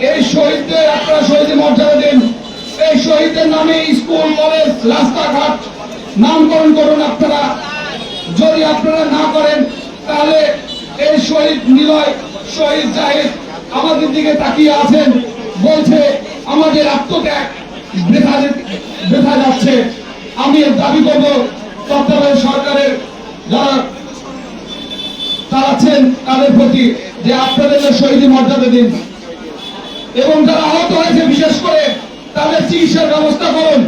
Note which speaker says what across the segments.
Speaker 1: এই শহীদদের আপনারা শহীদের মর্যাদা দিন। এই শহীদদের নামে স্কুল কলেজ রাস্তাঘাট নামকরণ করুন আপনারা। যদি আপনারা না করেন তাহলে এই শহীদ নিলয় শহীদ জাহিদ আমাদের দিকে তাকিয়ে আছেন, বলছে আমাদের আত্মত্যাগ বৃথা যাচ্ছে। আমি দাবি করব তত্ত্বাবধায়ক সরকারের যারা চালাচ্ছেন তাদের প্রতি যে আপনাদের শহীদ মর্যাদা দিন এবং যারা আহত হয়েছে বিশেষ করে তাদের চিকিৎসার ব্যবস্থা করুন।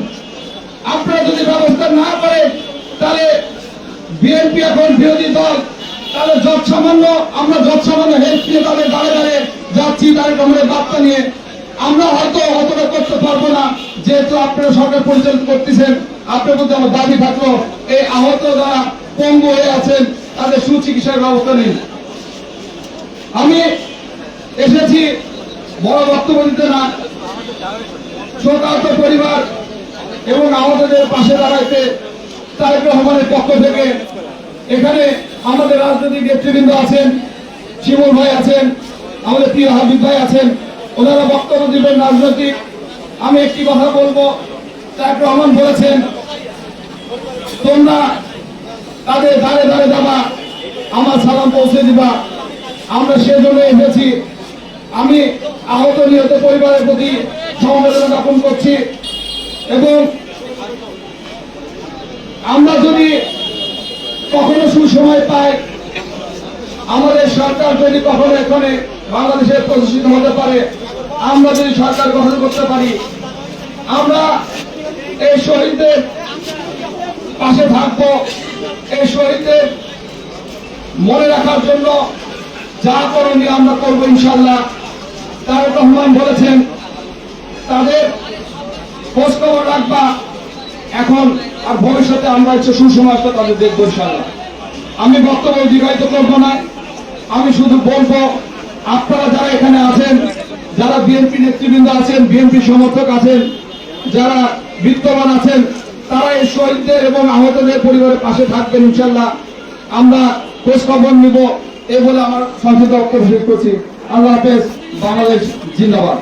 Speaker 1: আপনারা যদি ব্যবস্থা না করেন তাহলে বিএনপি এখন বিরোধী দল, তাহলে আমরা যৎসামান্য হেল্প নিয়ে তাদের দাঁড়ে দাঁড়িয়ে যাচ্ছি তাদের আমাদের বার্তা নিয়ে। আমরা হয়তো অতটা করতে পারবো না, যেহেতু আপনারা সরকার পরিচালিত করতেছেন। আপনার প্রতি আমার দাবি থাকলো এই আহত যারা পঙ্গু হয়ে আছেন তাদের সুচিকিৎসার ব্যবস্থা নিন। আমি এসেছি বড় বক্তব্য দিতে না, শোকাহত পরিবার এবং আহতদের পাশে দাঁড়াইতে তারেক রহমানের পক্ষ থেকে এখানে আমাদের রাজনৈতিক নেতৃবৃন্দ আছেন, শিমুল ভাই আছেন, আমাদের প্রিয় হাবিব ভাই আছেন, ওনারা বক্তব্য দিবেন রাজনৈতিক। আমি একটি কথা বলবো, তারেক রহমান বলেছেন তোমরা তাদের দাঁড়ে দাঁড়ে যাবা, আমার সালাম পৌঁছে দিবা। আমরা সেজন্য এসেছি। আমি আহত নিহত পরিবারের প্রতি সমবেদনা জ্ঞাপন করছি এবং আমরা যদি কখনো সুসময় পাই, আমাদের সরকার যদি কখনো এখানে বাংলাদেশের প্রতিষ্ঠিত হতে পারে, আমরা যদি সরকার গঠন করতে পারি, আমরা এই শহীদদের পাশে থাকবো। এই শহীদদের মনে রাখার জন্য যা করণীয় আমরা করবো ইনশাল্লাহ। তারেক রহমান বলেছেন তাদের খোঁজ খবর রাখবা এখন আর ভবিষ্যতে আমরা হচ্ছে সুসমাজটা তাদের দেখবো ইনশাল্লাহ। আমি বক্তব্য দীর্ঘায়িত করবো না, আমি শুধু বলবো আপনারা যারা এখানে আছেন, যারা বিএনপি নেতৃবৃন্দ আছেন, বিএনপি সমর্থক আছেন, যারা বিত্তবান আছেন, তারা এই শহীদদের এবং আহতদের পরিবারের পাশে থাকবেন ইনশাল্লাহ। আমরা খোঁজ খবর নিব, এই বলে আমার সংক্ষিপ্ত বক্তব্য শেষ করছি। আল্লাহ হাফেজ। বাংলাদেশ জিন্দাবাদ।